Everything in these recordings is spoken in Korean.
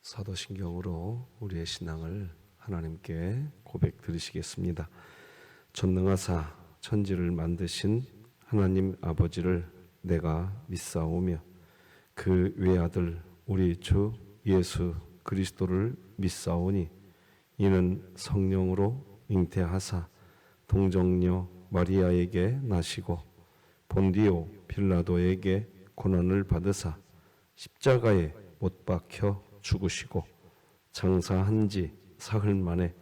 사도신경으로 우리의 신앙을 하나님께 고백 드리시겠습니다. 전능하사 천지를 만드신 하나님 아버지를 내가 믿사오며 그 외아들 우리 주 예수 그리스도를 믿사오니 이는 성령으로 잉태하사 동정녀 마리아에게 나시고 본디오 빌라도에게 고난을 받으사 십자가에 못 박혀 죽으시고 장사한 지 사흘 만에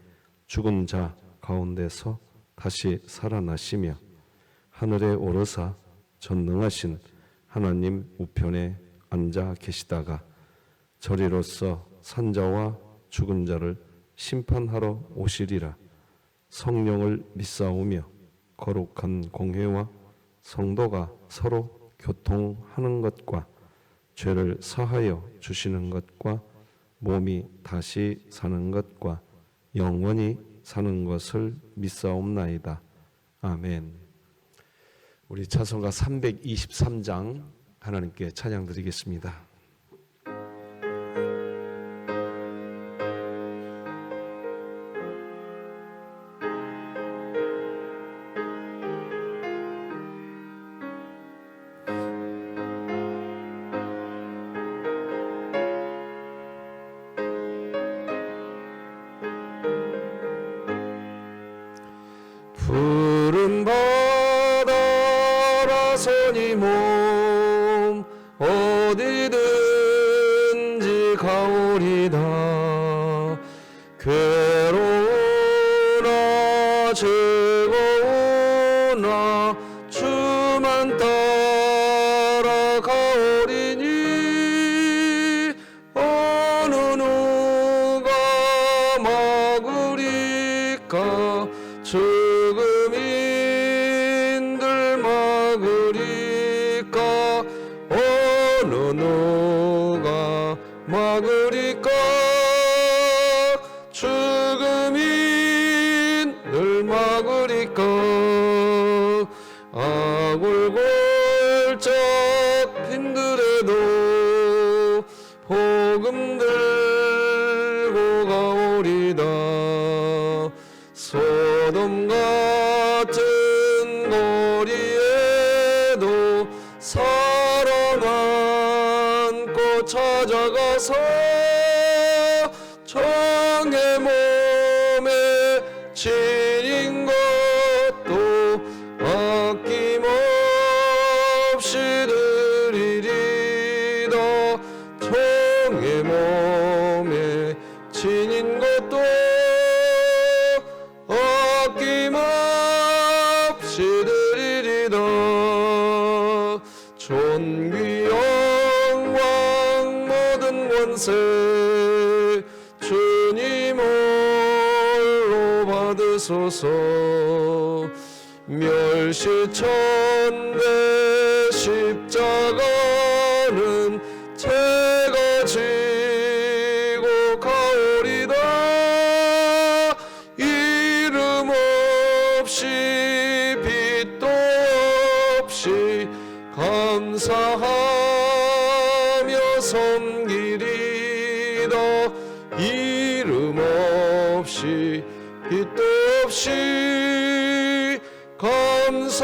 죽은 자 가운데서 다시 살아나시며 하늘에 오르사 전능하신 하나님 우편에 앉아 계시다가 저리로서 산자와 죽은 자를 심판하러 오시리라. 성령을 믿사오며 거룩한 공회와 성도가 서로 교통하는 것과 죄를 사하여 주시는 것과 몸이 다시 사는 것과 영원히 사는 것을 믿사옵나이다. 아멘. 우리 찬송가 323장 하나님께 찬양 드리겠습니다. 푸른 바다라 선이 몸 어디든지 가오리다. 괴로우나 즐거우나 주만 따라가오리니 어느 누가 막으리까. 죽음인들 막으리까. 어느 누가 막으리까. 죽음인들 막으리까. 아골골 잡힌들에도 복음 들고 가오리다. 소돔 같은 거리에도 사람 안고 찾아가서 정의 몸에 지닌 것도 아낌없이 드리리다. 정의 몸에 지닌 것도 아낌없이 드리리다. 존귀 영광 모든 권세 주님 홀로 받으소서. 멸시천대 십자가는 제가 지고 가오리다. 이름 없이 빛도 없이 감사하며 섬기리다. 이름 없이 빛도 없이 감사하며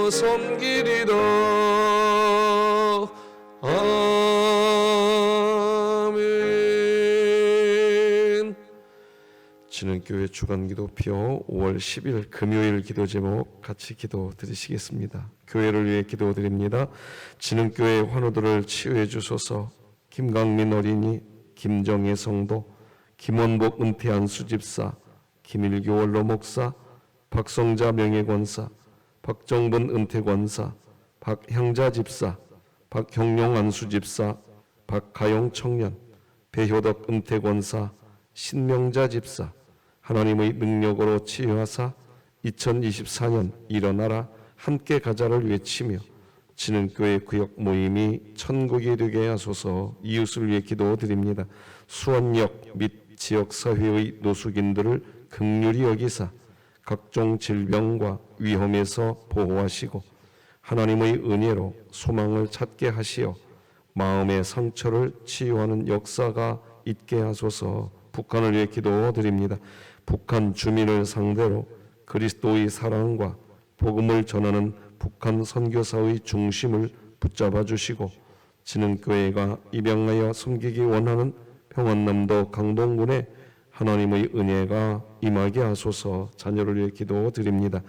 섬기리다. 아멘. 진흥교회 주간기도표 5월 10일 금요일 기도 제목 같이 기도 드리시겠습니다. 교회를 위해 기도 드립니다. 진흥교회 환우들을 치유해 주소서. 김강민 어린이, 김정혜 성도, 김원복 은퇴한 수집사, 김일교 원로 목사, 박성자 명예권사, 박정분 은퇴권사, 박향자 집사, 박형용 안수집사, 박가용 청년, 배효덕 은퇴권사, 신명자 집사, 하나님의 능력으로 치유하사 2024년 일어나라 함께 가자를 외치며 진흥교회 구역 모임이 천국이 되게 하소서. 이웃을 위해 기도드립니다. 수원역 및 지역사회의 노숙인들을 긍휼히 여기사 각종 질병과 위험에서 보호하시고 하나님의 은혜로 소망을 찾게 하시어 마음의 상처를 치유하는 역사가 있게 하소서. 북한을 위해 기도드립니다. 북한 주민을 상대로 그리스도의 사랑과 복음을 전하는 북한 선교사의 중심을 붙잡아 주시고, 진흥교회가 입양하여 섬기기 원하는 평안남도 강동군에 하나님의 은혜가 임하게 하소서. 자녀를 위해 기도드립니다.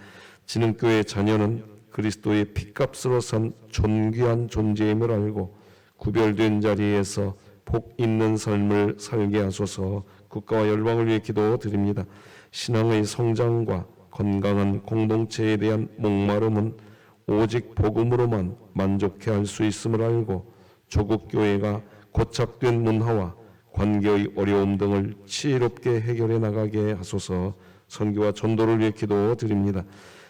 진흥교회 자녀는 그리스도의 핏값으로 산 존귀한 존재임을 알고 구별된 자리에서 복 있는 삶을 살게 하소서. 국가와 열방을 위해 기도드립니다. 신앙의 성장과 건강한 공동체에 대한 목마름은 오직 복음으로만 만족해 할 수 있음을 알고 조국 교회가 고착된 문화와 관계의 어려움 등을 지혜롭게 해결해 나가게 하소서. 선교와 전도를 위해 기도드립니다.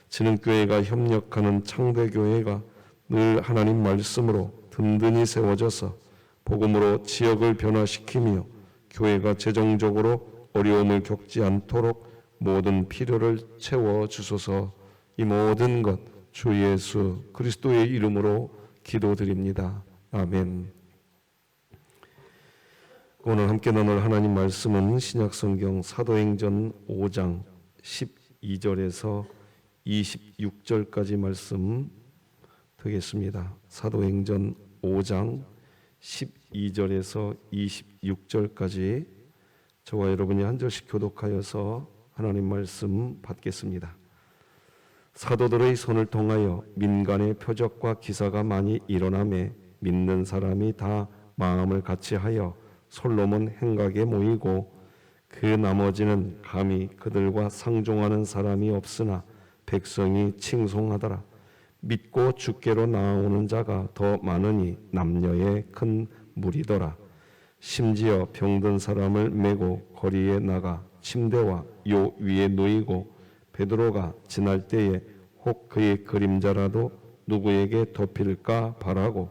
진흥교회가 협력하는 창대교회가 늘 하나님 말씀으로 든든히 세워져서 복음으로 지역을 변화시키며 교회가 재정적으로 어려움을 겪지 않도록 모든 필요를 채워주소서. 이 모든 것 주 예수 그리스도의 이름으로 기도드립니다. 아멘. 오늘 함께 나눌 하나님 말씀은 신약성경 사도행전 5장 12절에서 26절까지 말씀 되겠습니다. 사도행전 5장 12절에서 26절까지 저와 여러분이 한 절씩 교독하여서 하나님 말씀 받겠습니다. 사도들의 손을 통하여 민간의 표적과 기사가 많이 일어나매 믿는 사람이 다 마음을 같이하여 솔로몬 행각에 모이고, 그 나머지는 감히 그들과 상종하는 사람이 없으나 백성이 칭송하더라. 믿고 주께로 나아오는 자가 더 많으니 남녀의 큰 무리더라. 심지어 병든 사람을 메고 거리에 나가 침대와 요 위에 누이고, 베드로가 지날 때에 혹 그의 그림자라도 누구에게 덮일까 바라고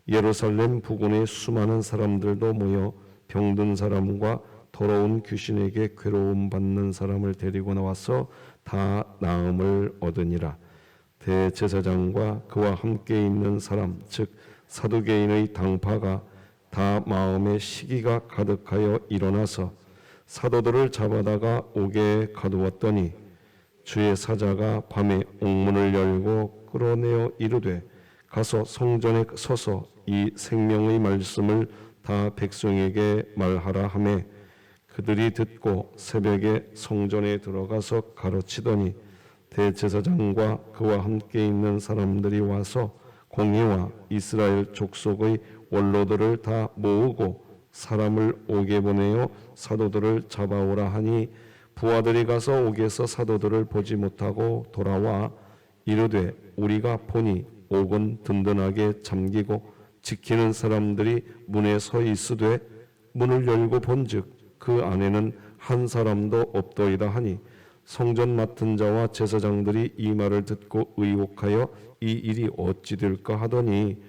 예루살렘 부근의 수많은 사람들도 모여 병든 사람과 더러운 귀신에게 괴로움 받는 사람을 데리고 나와서 다 나음을 얻으니라. 대제사장과 그와 함께 있는 사람 즉 사두개인의 당파가 다 마음에 시기가 가득하여 일어나서 사도들을 잡아다가 옥에 가두었더니 주의 사자가 밤에 옥문을 열고 끌어내어 이르되 가서 성전에 서서 이 생명의 말씀을 다 백성에게 말하라 하매 그들이 듣고 새벽에 성전에 들어가서 가르치더니 대제사장과 그와 함께 있는 사람들이 와서 공의와 이스라엘 족속의 원로들을 다 모으고 사람을 옥에 보내어 사도들을 잡아오라 하니, 부하들이 가서 옥에서 사도들을 보지 못하고 돌아와 이르되 우리가 보니 옥은 든든하게 잠기고 지키는 사람들이 문에 서 있으되 문을 열고 본즉 그 안에는 한 사람도 없더이다 하니, 성전 맡은 자와 제사장들이 이 말을 듣고 의혹하여 이 일이 어찌 될까 하더니,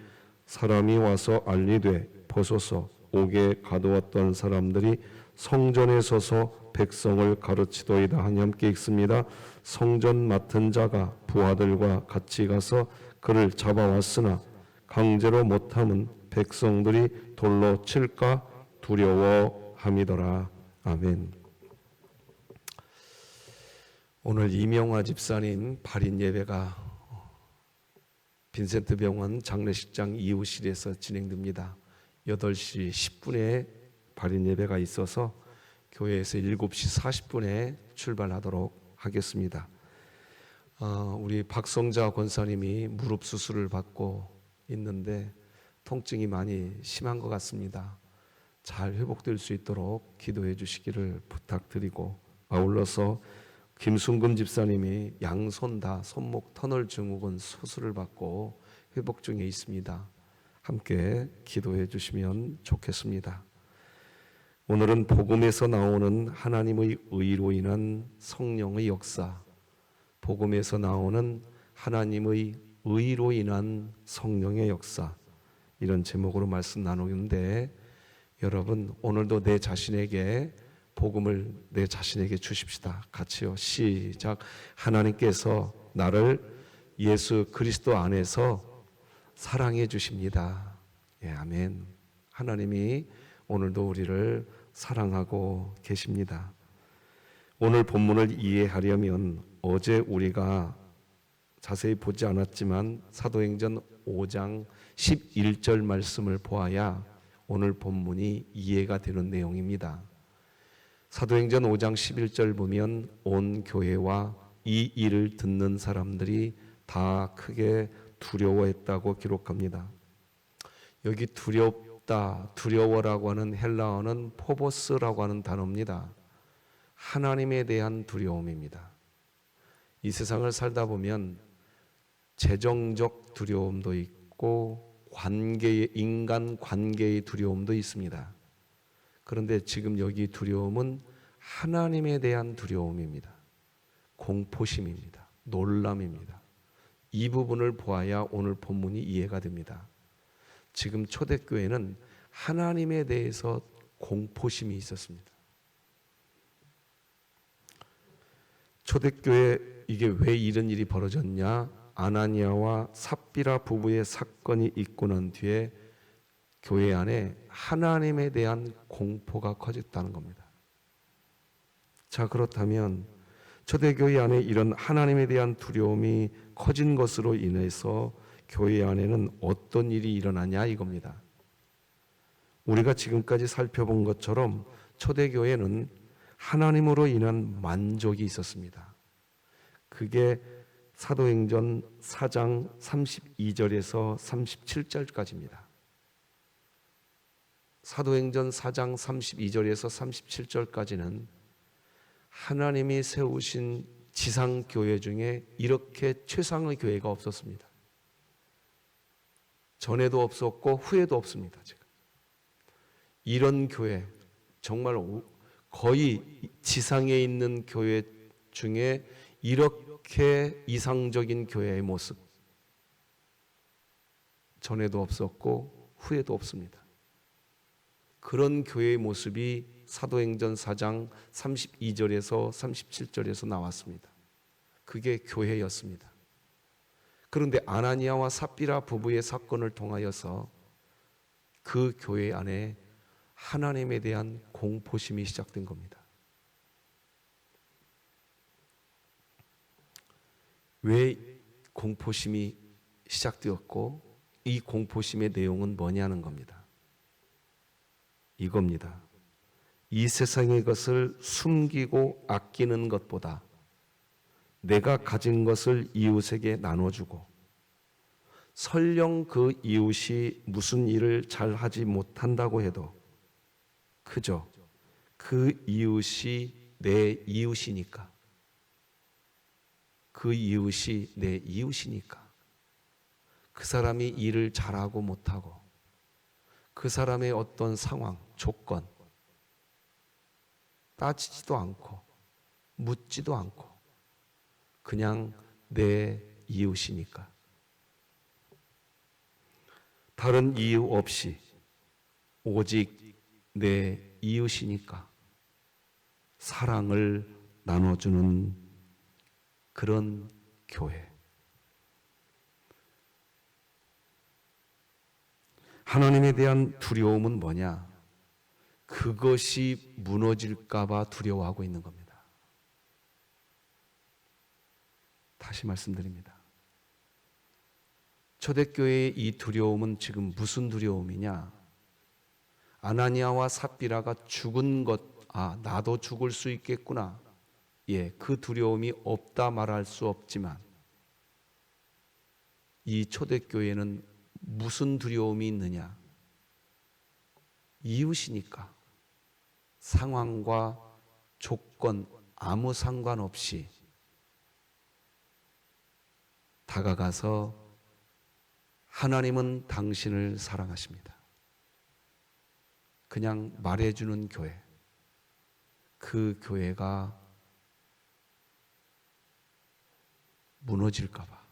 사람이 와서 알리되 보소서 옥에 가두었던 사람들이 성전에 서서 백성을 가르치도이다 하니 함께 읽습니다. 성전 맡은 자가 부하들과 같이 가서 그를 잡아왔으나 강제로 못함은 백성들이 돌로 칠까 두려워함이더라. 아멘. 오늘 이명화 집사님 발인 예배가 빈센트 병원 장례식장 이후실에서 진행됩니다. 8시 10분에 발인 예배가 있어서 교회에서 7시 40분에 출발하도록 하겠습니다. 우리 박성자 권사님이 무릎 수술을 받고 있는데 통증이 많이 심한 것 같습니다. 잘 회복될 수 있도록 기도해 주시기를 부탁드리고, 아울러서 김순금 집사님이 양손 다 손목 터널 증후군 수술을 받고 회복 중에 있습니다. 함께 기도해 주시면 좋겠습니다. 오늘은 복음에서 나오는 하나님의 의로 인한 성령의 역사, 복음에서 나오는 하나님의 의로 인한 성령의 역사, 이런 제목으로 말씀 나누는데, 여러분 오늘도 내 자신에게 복음을 내 자신에게 주십시다. 같이요. 시작. 하나님께서 나를 예수 그리스도 안에서 사랑해 주십니다. 예, 아멘. 하나님이 오늘도 우리를 사랑하고 계십니다. 오늘 본문을 이해하려면 어제 우리가 자세히 보지 않았지만 사도행전 5장 11절 말씀을 보아야 오늘 본문이 이해가 되는 내용입니다. 사도행전 5장 11절 보면 온 교회와 이 일을 듣는 사람들이 다 크게 두려워했다고 기록합니다. 여기 두렵다, 두려워라고 하는 헬라어는 포보스라고 하는 단어입니다. 하나님에 대한 두려움입니다. 이 세상을 살다 보면 재정적 두려움도 있고 인간 관계의 두려움도 있습니다. 그런데 지금 여기 두려움은 하나님에 대한 두려움입니다. 공포심입니다. 놀람입니다. 이 부분을 보아야 오늘 본문이 이해가 됩니다. 지금 초대교회는 하나님에 대해서 공포심이 있었습니다. 초대교회 이게 왜 이런 일이 벌어졌냐? 아나니아와 삽비라 부부의 사건이 있고 난 뒤에 교회 안에 하나님에 대한 공포가 커졌다는 겁니다. 자, 그렇다면 초대교회 안에 이런 하나님에 대한 두려움이 커진 것으로 인해서 교회 안에는 어떤 일이 일어나냐 이겁니다. 우리가 지금까지 살펴본 것처럼 초대교회는 하나님으로 인한 만족이 있었습니다. 그게 사도행전 4장 32절에서 37절까지입니다. 사도행전 4장 32절에서 37절까지는 하나님이 세우신 지상교회 중에 이렇게 최상의 교회가 없었습니다. 전에도 없었고 후에도 없습니다. 지금 이런 교회, 정말 거의 지상에 있는 교회 중에 이렇게 이상적인 교회의 모습 전에도 없었고 후에도 없습니다. 그런 교회의 모습이 사도행전 4장 32절에서 37절에서 나왔습니다. 그게 교회였습니다. 그런데 아나니아와 삽비라 부부의 사건을 통하여서 그 교회 안에 하나님에 대한 공포심이 시작된 겁니다. 왜 공포심이 시작되었고 이 공포심의 내용은 뭐냐는 겁니다. 이겁니다. 이 세상의 것을 숨기고 아끼는 것보다 내가 가진 것을 이웃에게 나눠주고 설령 그 이웃이 무슨 일을 잘 하지 못한다고 해도 그저 그 이웃이 내 이웃이니까 그 이웃이 내 이웃이니까 그 사람이 일을 잘하고 못하고 그 사람의 어떤 상황, 조건 따지지도 않고 묻지도 않고 그냥 내 이웃이니까 다른 이유 없이 오직 내 이웃이니까 사랑을 나눠주는 그런 교회. 하나님에 대한 두려움은 뭐냐? 그것이 무너질까 봐 두려워하고 있는 겁니다. 다시 말씀드립니다. 초대교회의 이 두려움은 지금 무슨 두려움이냐? 아나니아와 삽비라가 죽은 것, 나도 죽을 수 있겠구나. 예, 그 두려움이 없다 말할 수 없지만 이 초대교회는 무슨 두려움이 있느냐? 이웃이니까 상황과 조건 아무 상관없이 다가가서 하나님은 당신을 사랑하십니다. 그냥 말해주는 교회, 그 교회가 무너질까 봐.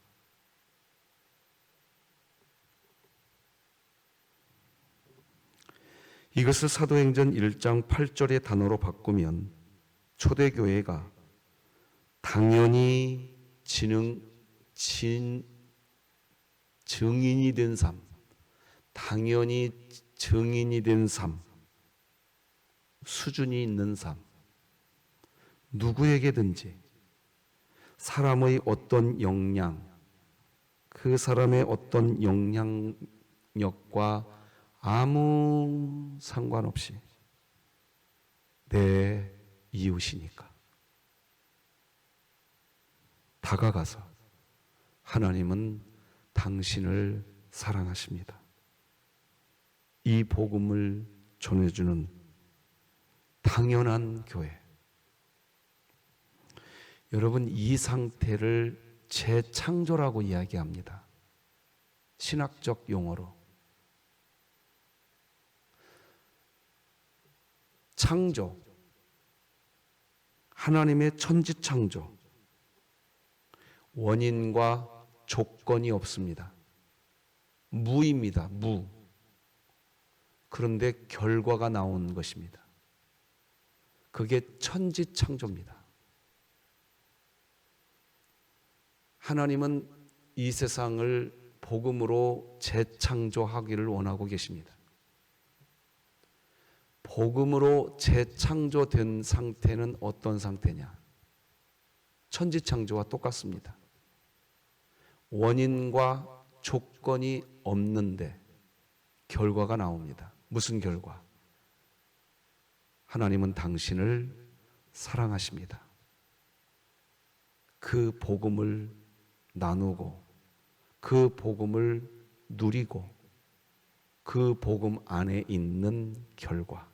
이것을 사도행전 1장 8절의 단어로 바꾸면 초대교회가 당연히 증인이 된 삶, 당연히 증인이 된 삶, 수준이 있는 삶, 누구에게든지 사람의 어떤 역량, 그 사람의 어떤 영향력과 아무 상관없이 내 이웃이니까 다가가서 하나님은 당신을 사랑하십니다. 이 복음을 전해주는 당연한 교회. 여러분, 이 상태를 재창조라고 이야기합니다. 신학적 용어로. 창조, 하나님의 천지창조, 원인과 조건이 없습니다. 무입니다. 무. 그런데 결과가 나온 것입니다. 그게 천지창조입니다. 하나님은 이 세상을 복음으로 재창조하기를 원하고 계십니다. 복음으로 재창조된 상태는 어떤 상태냐? 천지창조와 똑같습니다. 원인과 조건이 없는데 결과가 나옵니다. 무슨 결과? 하나님은 당신을 사랑하십니다. 그 복음을 나누고 그 복음을 누리고 그 복음 안에 있는 결과,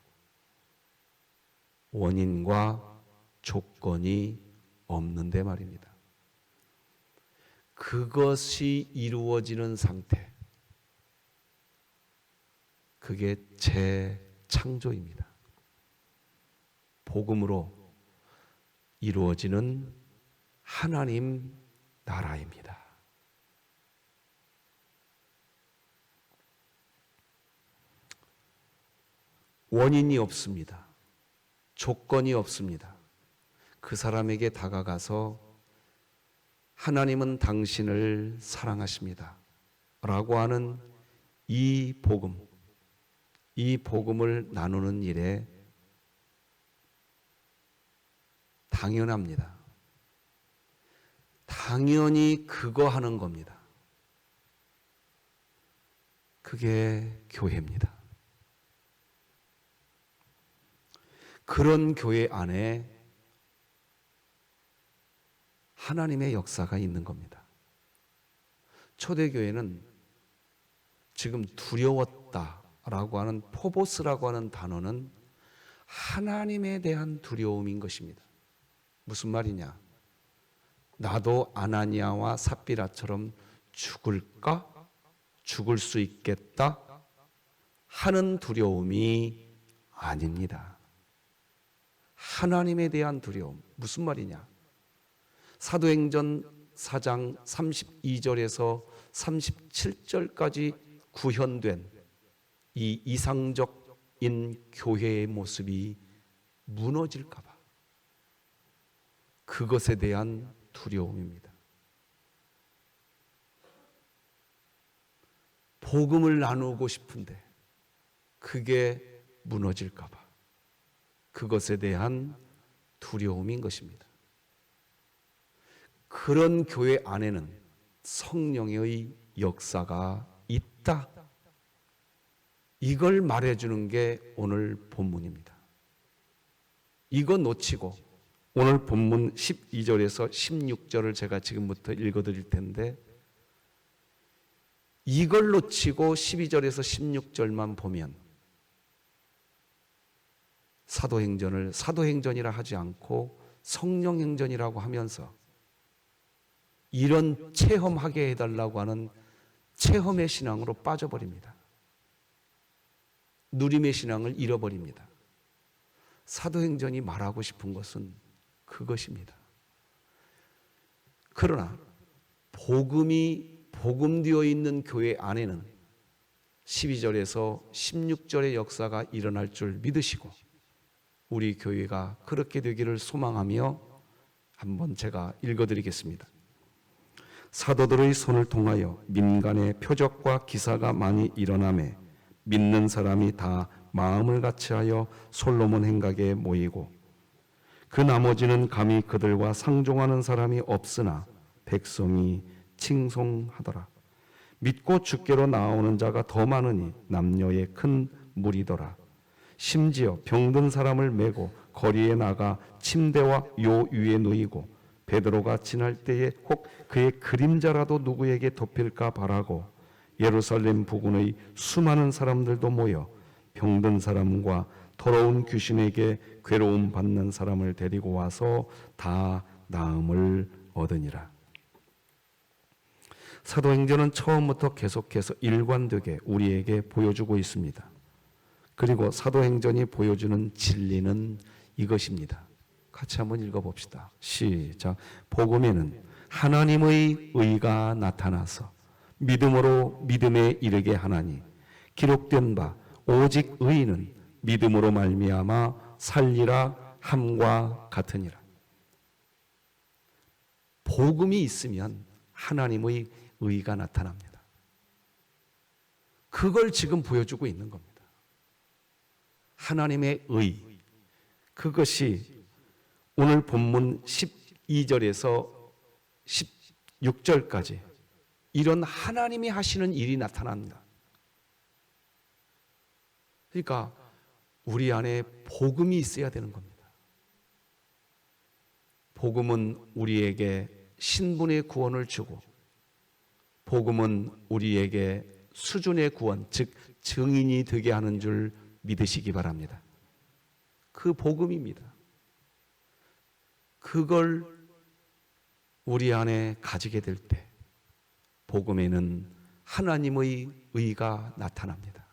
원인과 조건이 없는데 말입니다. 그것이 이루어지는 상태, 그게 재창조입니다. 복음으로 이루어지는 하나님 나라입니다. 원인이 없습니다. 조건이 없습니다. 그 사람에게 다가가서 하나님은 당신을 사랑하십니다 라고 하는 이 복음을 나누는 일에 당연합니다. 당연히 그거 하는 겁니다. 그게 교회입니다. 그런 교회 안에 하나님의 역사가 있는 겁니다. 초대교회는 지금 두려웠다라고 하는 포보스라고 하는 단어는 하나님에 대한 두려움인 것입니다. 무슨 말이냐? 나도 아나니아와 삽비라처럼 죽을까? 죽을 수 있겠다? 하는 두려움이 아닙니다. 하나님에 대한 두려움. 무슨 말이냐? 사도행전 4장 32절에서 37절까지 구현된 이 이상적인 교회의 모습이 무너질까 봐. 그것에 대한 두려움입니다. 복음을 나누고 싶은데 그게 무너질까 봐. 그것에 대한 두려움인 것입니다. 그런 교회 안에는 성령의 역사가 있다. 이걸 말해주는 게 오늘 본문입니다. 이거 놓치고 오늘 본문 12절에서 16절을 제가 지금부터 읽어드릴 텐데 이걸 놓치고 12절에서 16절만 보면 사도행전을 사도행전이라 하지 않고 성령행전이라고 하면서 이런 체험하게 해달라고 하는 체험의 신앙으로 빠져버립니다. 누림의 신앙을 잃어버립니다. 사도행전이 말하고 싶은 것은 그것입니다. 그러나 복음되어 있는 교회 안에는 12절에서 16절의 역사가 일어날 줄 믿으시고 우리 교회가 그렇게 되기를 소망하며 한번 제가 읽어드리겠습니다. 사도들의 손을 통하여 민간의 표적과 기사가 많이 일어나매 믿는 사람이 다 마음을 같이하여 솔로몬 행각에 모이고 그 나머지는 감히 그들과 상종하는 사람이 없으나 백성이 칭송하더라. 믿고 주께로 나오는 자가 더 많으니 남녀의 큰 무리더라. 심지어 병든 사람을 메고 거리에 나가 침대와 요 위에 누이고 베드로가 지날 때에 혹 그의 그림자라도 누구에게 덮일까 바라고 예루살렘 부근의 수많은 사람들도 모여 병든 사람과 더러운 귀신에게 괴로움 받는 사람을 데리고 와서 다 나음을 얻으니라. 사도행전은 처음부터 계속해서 일관되게 우리에게 보여주고 있습니다. 그리고 사도행전이 보여주는 진리는 이것입니다. 같이 한번 읽어봅시다. 시작. 복음에는 하나님의 의가 나타나서 믿음으로 믿음에 이르게 하나니 기록된 바 오직 의인은 믿음으로 말미암아 살리라 함과 같으니라. 복음이 있으면 하나님의 의가 나타납니다. 그걸 지금 보여주고 있는 겁니다. 하나님의 의, 그것이 오늘 본문 12절에서 16절까지 이런 하나님이 하시는 일이 나타납니다. 그러니까 우리 안에 복음이 있어야 되는 겁니다. 복음은 우리에게 신분의 구원을 주고 복음은 우리에게 수준의 구원, 즉 증인이 되게 하는 줄 믿으시기 바랍니다. 그 복음입니다. 그걸 우리 안에 가지게 될 때 복음에는 하나님의 의가 나타납니다.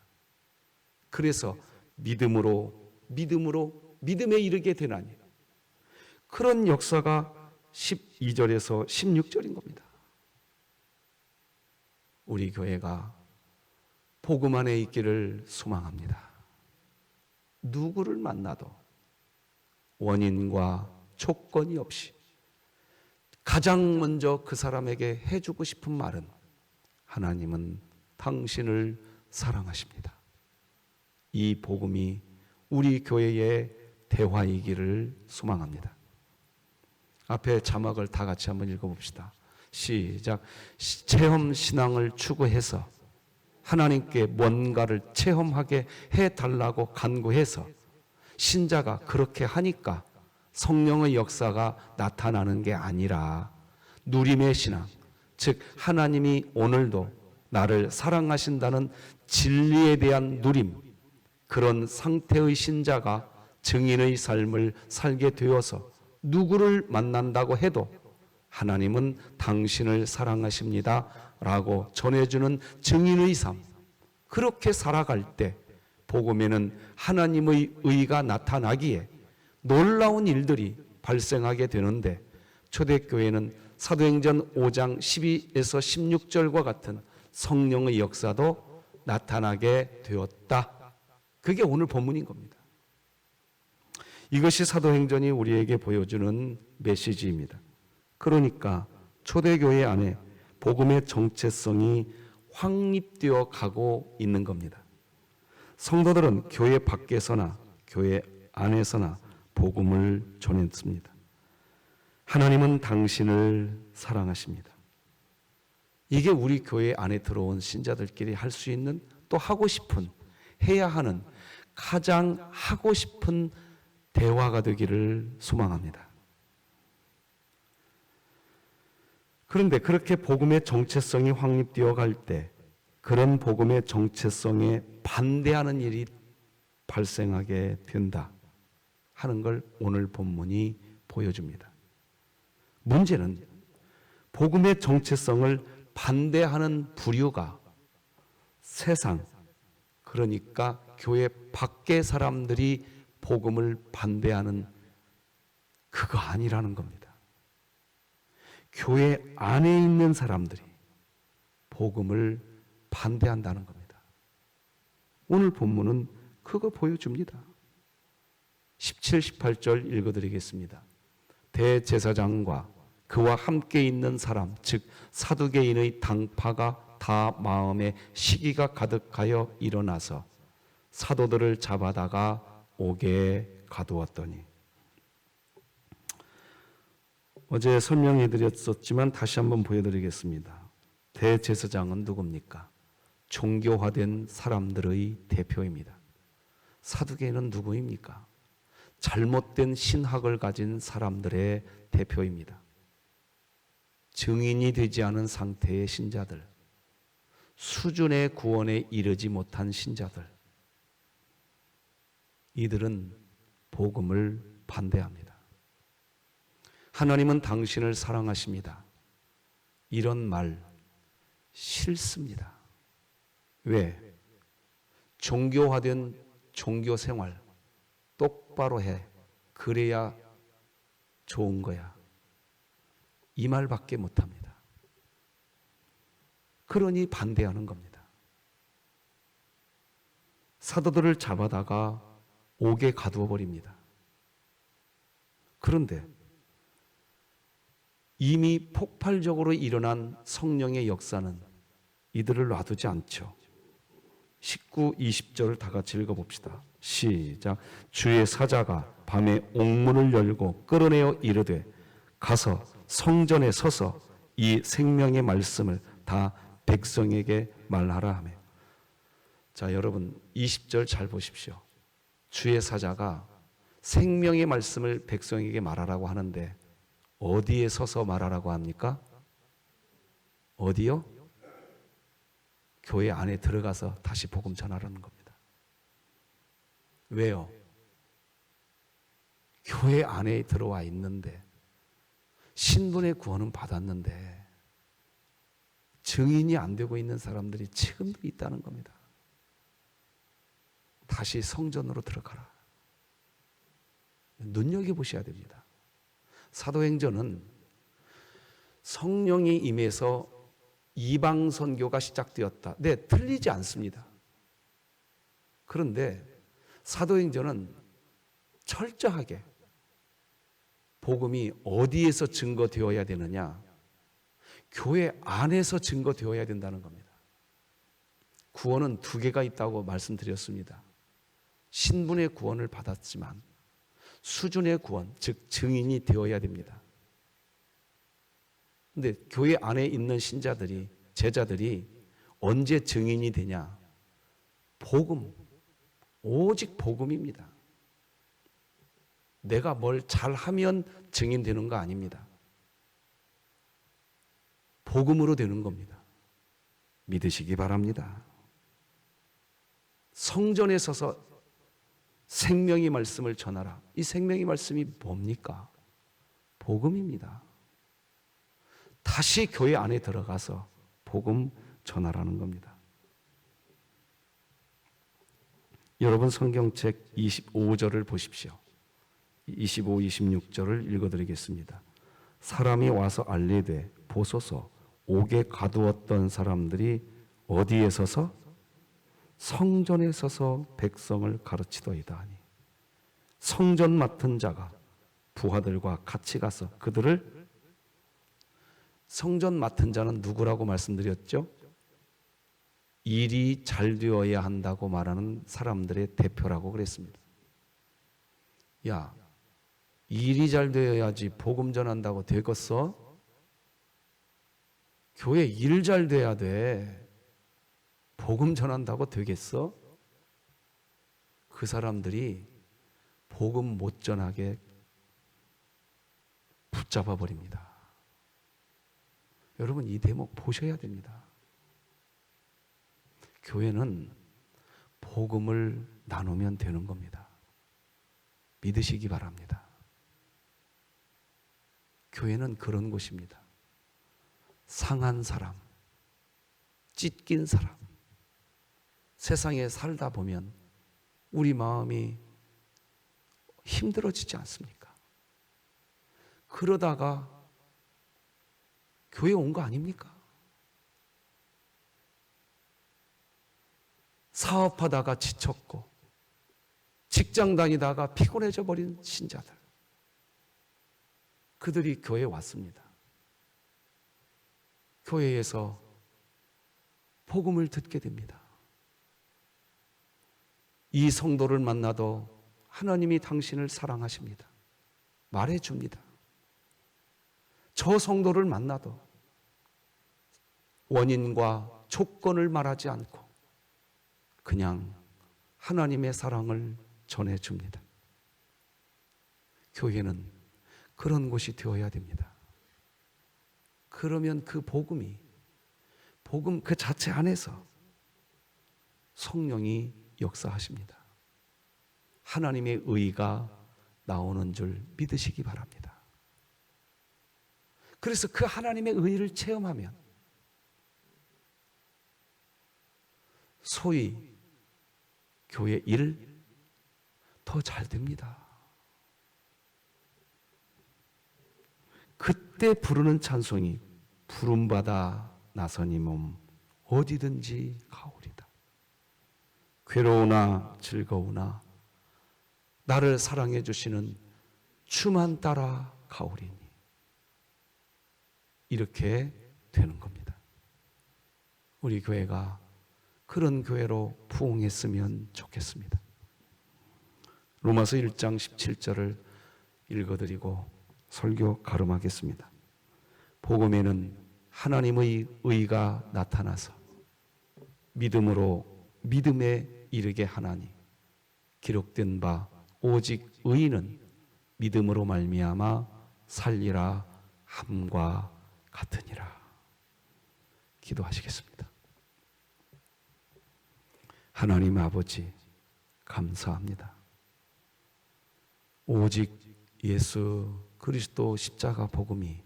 그래서 믿음에 이르게 되나니 그런 역사가 12절에서 16절인 겁니다. 우리 교회가 복음 안에 있기를 소망합니다. 누구를 만나도 원인과 조건이 없이 가장 먼저 그 사람에게 해주고 싶은 말은 하나님은 당신을 사랑하십니다. 이 복음이 우리 교회의 대화이기를 소망합니다. 앞에 자막을 다 같이 한번 읽어봅시다. 시작. 체험 신앙을 추구해서 하나님께 뭔가를 체험하게 해달라고 간구해서 신자가 그렇게 하니까 성령의 역사가 나타나는 게 아니라 누림의 신앙, 즉 하나님이 오늘도 나를 사랑하신다는 진리에 대한 누림, 그런 상태의 신자가 증인의 삶을 살게 되어서 누구를 만난다고 해도 하나님은 당신을 사랑하십니다 라고 전해주는 증인의 삶, 그렇게 살아갈 때 복음에는 하나님의 의가 나타나기에 놀라운 일들이 발생하게 되는데 초대교회는 사도행전 5장 12에서 16절과 같은 성령의 역사도 나타나게 되었다. 그게 오늘 본문인 겁니다. 이것이 사도행전이 우리에게 보여주는 메시지입니다. 그러니까 초대교회 안에 복음의 정체성이 확립되어 가고 있는 겁니다. 성도들은 교회 밖에서나 교회 안에서나 복음을 전했습니다. 하나님은 당신을 사랑하십니다. 이게 우리 교회 안에 들어온 신자들끼리 할 수 있는, 또 하고 싶은, 해야 하는 가장 하고 싶은 대화가 되기를 소망합니다. 그런데 그렇게 복음의 정체성이 확립되어 갈 때 그런 복음의 정체성에 반대하는 일이 발생하게 된다 하는 걸 오늘 본문이 보여줍니다. 문제는 복음의 정체성을 반대하는 부류가 세상, 그러니까 교회 밖의 사람들이 복음을 반대하는 그거 아니라는 겁니다. 교회 안에 있는 사람들이 복음을 반대한다는 겁니다. 오늘 본문은 그거 보여줍니다. 17, 18절 읽어드리겠습니다. 대제사장과 그와 함께 있는 사람, 즉 사두개인의 당파가 다 마음에 시기가 가득하여 일어나서 사도들을 잡아다가 옥에 가두었더니. 어제 설명해 드렸었지만 다시 한번 보여드리겠습니다. 대제사장은 누굽니까? 종교화된 사람들의 대표입니다. 사두개인은 누구입니까? 잘못된 신학을 가진 사람들의 대표입니다. 증인이 되지 않은 상태의 신자들, 수준의 구원에 이르지 못한 신자들, 이들은 복음을 반대합니다. 하나님은 당신을 사랑하십니다. 이런 말 싫습니다. 왜? 종교화된 종교 생활 똑바로 해. 그래야 좋은 거야. 이 말밖에 못합니다. 그러니 반대하는 겁니다. 사도들을 잡아다가 옥에 가두어 버립니다. 그런데 이미 폭발적으로 일어난 성령의 역사는 이들을 놔두지 않죠. 19, 20절을 다 같이 읽어봅시다. 시작. 주의 사자가 밤에 옥문을 열고 끌어내어 이르되 가서 성전에 서서 이 생명의 말씀을 다 백성에게 말하라 하며. 자, 여러분 20절 잘 보십시오. 주의 사자가 생명의 말씀을 백성에게 말하라고 하는데 어디에 서서 말하라고 합니까? 어디요? 교회 안에 들어가서 다시 복음 전하라는 겁니다. 왜요? 교회 안에 들어와 있는데 신분의 구원은 받았는데 증인이 안 되고 있는 사람들이 지금도 있다는 겁니다. 다시 성전으로 들어가라. 눈여겨보셔야 됩니다. 사도행전은 성령이 임해서 이방 선교가 시작되었다. 네, 틀리지 않습니다. 그런데 사도행전은 철저하게 복음이 어디에서 증거되어야 되느냐? 교회 안에서 증거되어야 된다는 겁니다. 구원은 두 개가 있다고 말씀드렸습니다. 신분의 구원을 받았지만 수준의 구원, 즉 증인이 되어야 됩니다. 근데 교회 안에 있는 신자들이, 제자들이 언제 증인이 되냐? 복음, 오직 복음입니다. 내가 뭘 잘하면 증인되는 거 아닙니다. 복음으로 되는 겁니다. 믿으시기 바랍니다. 성전에 서서 생명의 말씀을 전하라. 이 생명의 말씀이 뭡니까? 복음입니다. 다시 교회 안에 들어가서 복음 전하라는 겁니다. 여러분 성경책 25절을 보십시오. 25, 26절을 읽어드리겠습니다. 사람이 와서 알리되 보소서 옥에 가두었던 사람들이 어디에 서서? 성전에 서서 백성을 가르치더이다 하니 성전 맡은 자가 부하들과 같이 가서 그들을, 성전 맡은 자는 누구라고 말씀드렸죠? 일이 잘 되어야 한다고 말하는 사람들의 대표라고 그랬습니다. 야, 일이 잘 되어야지 복음 전한다고 되겠어? 교회 일 잘 돼야 돼. 복음 전한다고 되겠어? 그 사람들이 복음 못 전하게 붙잡아 버립니다. 여러분 이 대목 보셔야 됩니다. 교회는 복음을 나누면 되는 겁니다. 믿으시기 바랍니다. 교회는 그런 곳입니다. 상한 사람, 찢긴 사람, 세상에 살다 보면 우리 마음이 힘들어지지 않습니까? 그러다가 교회 온 거 아닙니까? 사업하다가 지쳤고 직장 다니다가 피곤해져 버린 신자들, 그들이 교회에 왔습니다. 교회에서 복음을 듣게 됩니다. 이 성도를 만나도 하나님이 당신을 사랑하십니다. 말해줍니다. 저 성도를 만나도 원인과 조건을 말하지 않고 그냥 하나님의 사랑을 전해줍니다. 교회는 그런 곳이 되어야 됩니다. 그러면 그 복음 그 자체 안에서 성령이 역사하십니다. 하나님의 의가 나오는 줄 믿으시기 바랍니다. 그래서 그 하나님의 의를 체험하면 소위 교회 일 더 잘 됩니다. 그때 부르는 찬송이 부름받아 나서니 몸 어디든지 가오리다. 괴로우나 즐거우나 나를 사랑해 주시는 주만 따라 가오리니. 이렇게 되는 겁니다. 우리 교회가 그런 교회로 부흥했으면 좋겠습니다. 로마서 1장 17절을 읽어드리고 설교 가름하겠습니다. 복음에는 하나님의 의가 나타나서 믿음으로 믿음에 이르게 하나니 기록된 바 오직 의인은 믿음으로 말미암아 살리라 함과 같으니라. 기도하시겠습니다. 하나님 아버지 감사합니다. 오직 예수 그리스도 십자가 복음이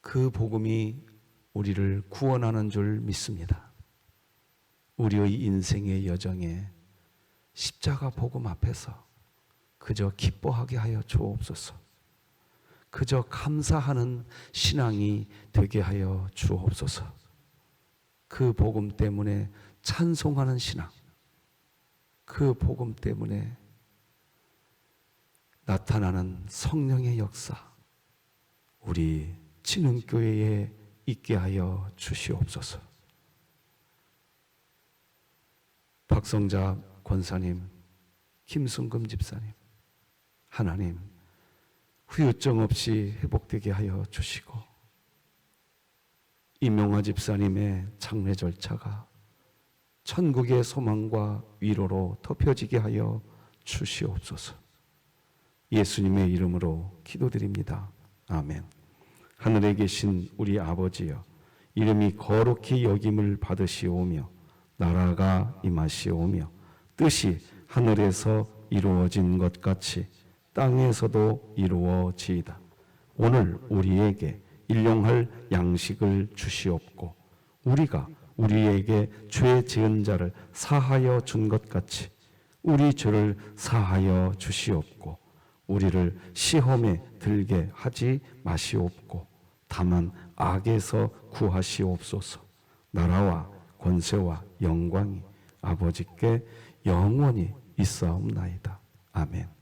그 복음이 우리를 구원하는 줄 믿습니다. 우리의 인생의 여정에 십자가 복음 앞에서 그저 기뻐하게 하여 주옵소서. 그저 감사하는 신앙이 되게 하여 주옵소서. 그 복음 때문에 찬송하는 신앙, 그 복음 때문에 나타나는 성령의 역사, 우리 진흥교회에 있게 하여 주시옵소서. 박성자 권사님, 김순금 집사님, 하나님 후유증 없이 회복되게 하여 주시고 임용화 집사님의 장례 절차가 천국의 소망과 위로로 덮여지게 하여 주시옵소서. 예수님의 이름으로 기도드립니다. 아멘. 하늘에 계신 우리 아버지여, 이름이 거룩히 여김을 받으시오며 나라가 임하시오며 뜻이 하늘에서 이루어진 것 같이 땅에서도 이루어지이다. 오늘 우리에게 일용할 양식을 주시옵고 우리가 우리에게 죄 지은 자를 사하여 준 것 같이 우리 죄를 사하여 주시옵고 우리를 시험에 들게 하지 마시옵고 다만 악에서 구하시옵소서. 나라와 권세와 영광이 아버지께 영원히 있사옵나이다. 아멘.